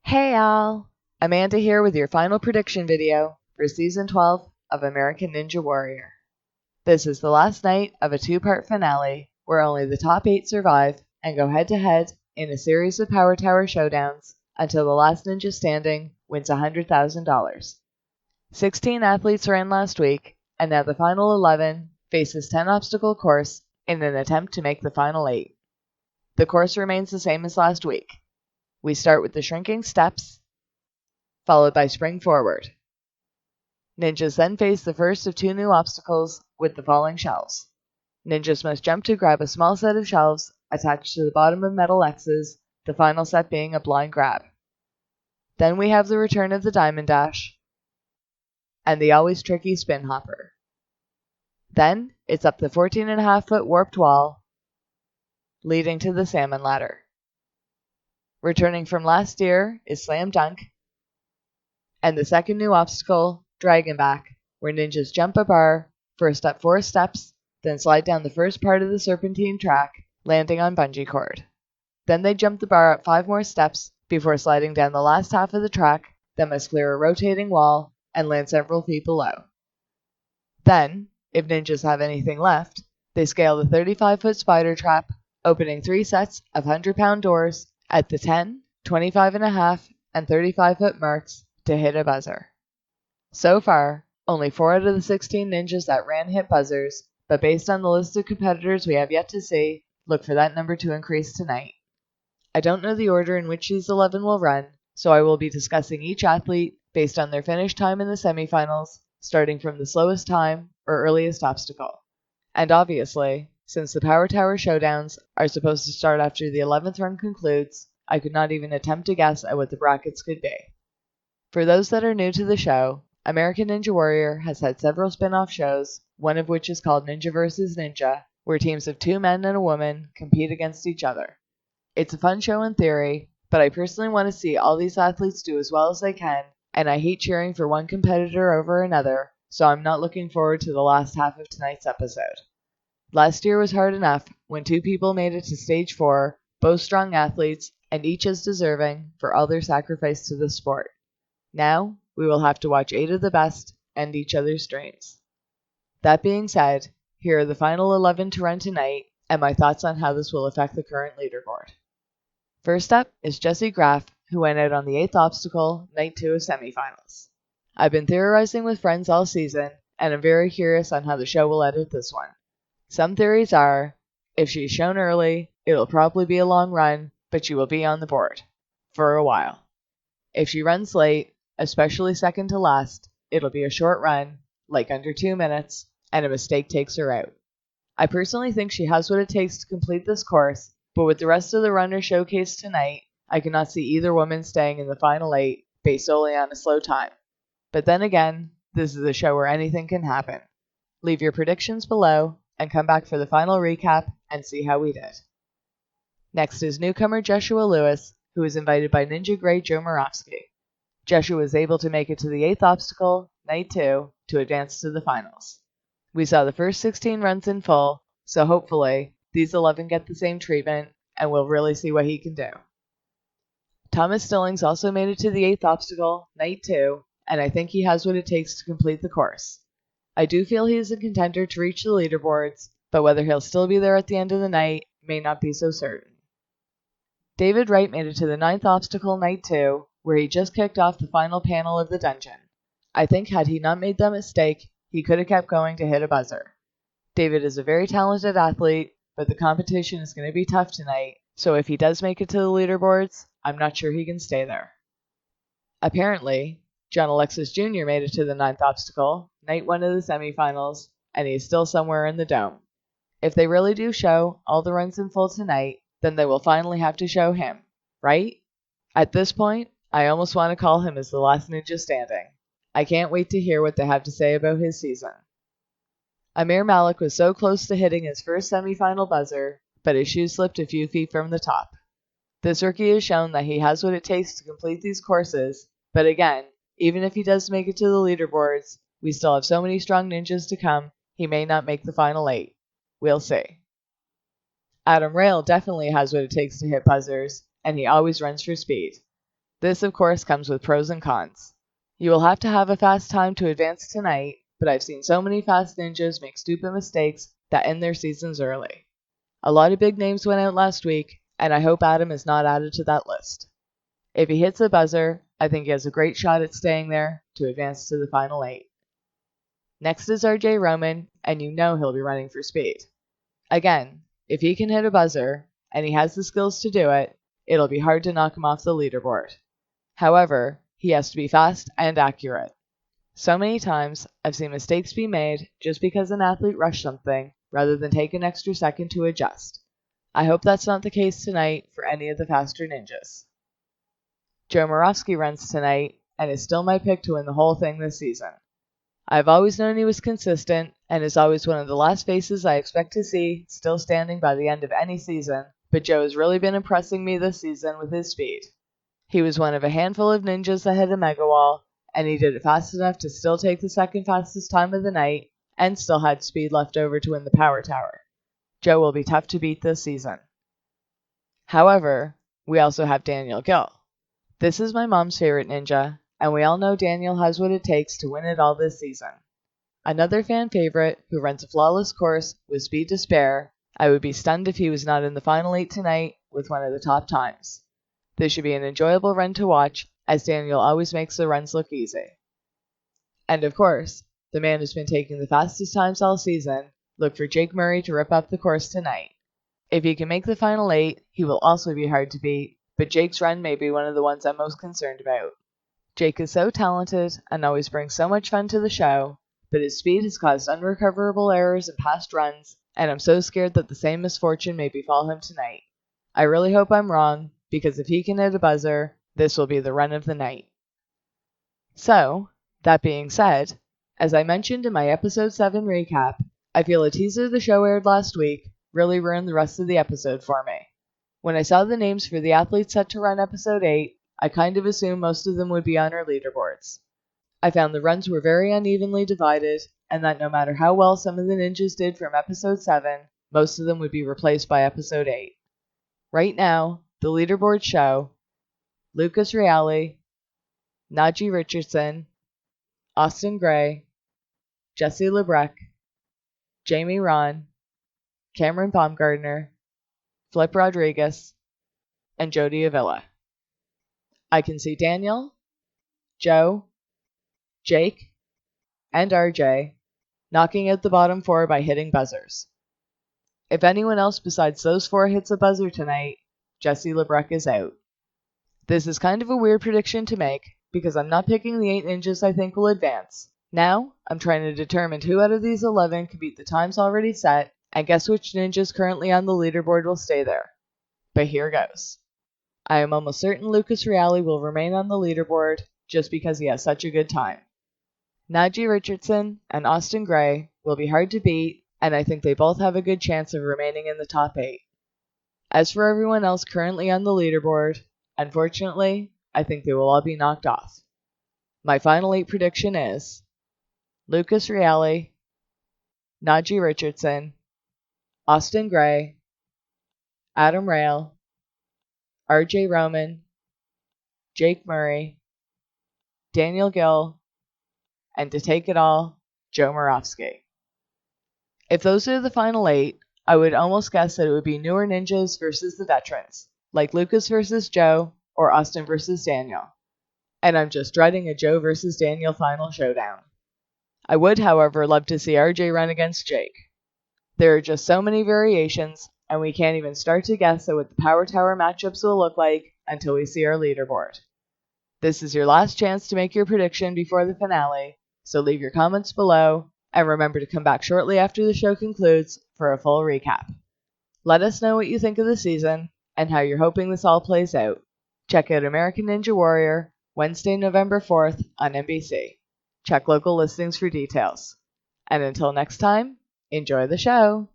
Hey all! Amanda here with your final prediction video for Season 12 of American Ninja Warrior. This is the last night of a two-part finale where only the top 8 survive and go head-to-head in a series of Power Tower showdowns until the last ninja standing wins $100,000. 16 athletes ran last week, and now the final 11 face this 10-obstacle course in an attempt to make the final 8. The course remains the same as last week. We start with the shrinking steps, followed by spring forward. Ninjas then face the first of 2 new obstacles with the falling shelves. Ninjas must jump to grab a small set of shelves attached to the bottom of metal X's, the final set being a blind grab. Then we have the return of the diamond dash and the always tricky spin hopper. Then it's up the 14.5-foot warped wall, leading to the salmon ladder. Returning from last year is Slam Dunk, and the second new obstacle, Dragon Back, where ninjas jump a bar, first up 4 steps, then slide down the first part of the serpentine track, landing on bungee cord. Then they jump the bar up 5 more steps before sliding down the last half of the track, then must clear a rotating wall and land several feet below. Then, if ninjas have anything left, they scale the 35-foot spider trap, opening 3 sets of 100-pound doors at the 10, 25.5, and 35-foot marks to hit a buzzer. So far, only 4 out of the 16 ninjas that ran hit buzzers, but based on the list of competitors we have yet to see, look for that number to increase tonight. I don't know the order in which these 11 will run, so I will be discussing each athlete based on their finish time in the semifinals, starting from the slowest time or earliest obstacle. And obviously, since the Power Tower showdowns are supposed to start after the 11th run concludes, I could not even attempt to guess at what the brackets could be. For those that are new to the show, American Ninja Warrior has had several spin-off shows, one of which is called Ninja vs. Ninja, where teams of 2 men and a woman compete against each other. It's a fun show in theory, but I personally want to see all these athletes do as well as they can, and I hate cheering for one competitor over another, so I'm not looking forward to the last half of tonight's episode. Last year was hard enough when 2 people made it to stage 4, both strong athletes, and each as deserving for all their sacrifice to the sport. Now, we will have to watch 8 of the best end each other's dreams. That being said, here are the final 11 to run tonight, and my thoughts on how this will affect the current leaderboard. First up is Jesse Graff, who went out on the 8th obstacle, night 2 of semifinals. I've been theorizing with friends all season, and I'm very curious on how the show will edit this one. Some theories are, if she's shown early, it'll probably be a long run, but she will be on the board. For a while. If she runs late, especially second to last, it'll be a short run, like under 2 minutes, and a mistake takes her out. I personally think she has what it takes to complete this course, but with the rest of the runners showcased tonight, I cannot see either woman staying in the final 8 based solely on a slow time. But then again, this is a show where anything can happen. Leave your predictions below, and come back for the final recap and see how we did. Next is newcomer Joshua Lewis, who was invited by Ninja great Joe Marowski. Joshua was able to make it to the 8th obstacle, night 2, to advance to the finals. We saw the first 16 runs in full, so hopefully these 11 get the same treatment, and we'll really see what he can do. Thomas Stillings also made it to the 8th obstacle, night 2, and I think he has what it takes to complete the course. I do feel he is a contender to reach the leaderboards, but whether he'll still be there at the end of the night may not be so certain. David Wright made it to the 9th obstacle, night 2, where he just kicked off the final panel of the dungeon. I think had he not made that mistake, he could have kept going to hit a buzzer. David is a very talented athlete, but the competition is going to be tough tonight, so if he does make it to the leaderboards, I'm not sure he can stay there. Apparently, John Alexis Jr. made it to the 9th obstacle, night 1 of the semifinals, and he is still somewhere in the dome. If they really do show all the runs in full tonight, then they will finally have to show him, right? At this point, I almost want to call him as the last ninja standing. I can't wait to hear what they have to say about his season. Amir Malik was so close to hitting his first semifinal buzzer, but his shoe slipped a few feet from the top. This rookie has shown that he has what it takes to complete these courses, but again, even if he does make it to the leaderboards, we still have so many strong ninjas to come, he may not make the final 8. We'll see. Adam Rail definitely has what it takes to hit buzzers, and he always runs for speed. This, of course, comes with pros and cons. You will have to have a fast time to advance tonight, but I've seen so many fast ninjas make stupid mistakes that end their seasons early. A lot of big names went out last week, and I hope Adam is not added to that list. If he hits the buzzer, I think he has a great shot at staying there to advance to the final 8. Next is RJ Roman, and you know he'll be running for speed. Again, if he can hit a buzzer, and he has the skills to do it, it'll be hard to knock him off the leaderboard. However, he has to be fast and accurate. So many times, I've seen mistakes be made just because an athlete rushed something rather than take an extra second to adjust. I hope that's not the case tonight for any of the faster ninjas. Joe Marowski runs tonight and is still my pick to win the whole thing this season. I've always known he was consistent and is always one of the last faces I expect to see still standing by the end of any season, but Joe has really been impressing me this season with his speed. He was one of a handful of ninjas that hit a mega wall, and he did it fast enough to still take the second fastest time of the night and still had speed left over to win the power tower. Joe will be tough to beat this season. However, we also have Daniel Gill. This is my mom's favorite ninja, and we all know Daniel has what it takes to win it all this season. Another fan favorite who runs a flawless course with speed to spare. I would be stunned if he was not in the final 8 tonight with one of the top times. This should be an enjoyable run to watch, as Daniel always makes the runs look easy. And of course, the man who's been taking the fastest times all season, look for Jake Murray to rip up the course tonight. If he can make the final 8, he will also be hard to beat, but Jake's run may be one of the ones I'm most concerned about. Jake is so talented and always brings so much fun to the show, but his speed has caused unrecoverable errors in past runs, and I'm so scared that the same misfortune may befall him tonight. I really hope I'm wrong, because if he can hit a buzzer, this will be the run of the night. So, that being said, as I mentioned in my episode 7 recap, I feel a teaser the show aired last week really ruined the rest of the episode for me. When I saw the names for the athletes set to run episode 8, I kind of assumed most of them would be on our leaderboards. I found the runs were very unevenly divided, and that no matter how well some of the ninjas did from episode 7, most of them would be replaced by episode 8. Right now, the leaderboards show Lucas Reale, Najee Richardson, Austin Gray, Jesse Lebrecq, Jamie Ron, Cameron Baumgartner, Flip Rodriguez, and Jody Avila. I can see Daniel, Joe, Jake, and RJ knocking out the bottom 4 by hitting buzzers. If anyone else besides those 4 hits a buzzer tonight, Jesse Lebrecq is out. This is kind of a weird prediction to make, because I'm not picking the 8 ninjas I think will advance. Now, I'm trying to determine who out of these 11 can beat the times already set, and guess which ninjas currently on the leaderboard will stay there. But here goes. I am almost certain Lucas Reale will remain on the leaderboard just because he has such a good time. Najee Richardson and Austin Gray will be hard to beat, and I think they both have a good chance of remaining in the top 8. As for everyone else currently on the leaderboard, unfortunately, I think they will all be knocked off. My final 8 prediction is Lucas Reale, Najee Richardson, Austin Gray, Adam Rail, RJ Roman, Jake Murray, Daniel Gill, and to take it all, Joe Marowski. If those are the final 8, I would almost guess that it would be newer ninjas versus the veterans, like Lucas versus Joe or Austin versus Daniel. And I'm just dreading a Joe versus Daniel final showdown. I would, however, love to see RJ run against Jake. There are just so many variations, and we can't even start to guess at what the Power Tower matchups will look like until we see our leaderboard. This is your last chance to make your prediction before the finale, so leave your comments below, and remember to come back shortly after the show concludes for a full recap. Let us know what you think of the season, and how you're hoping this all plays out. Check out American Ninja Warrior, Wednesday, November 4th on NBC. Check local listings for details. And until next time, enjoy the show!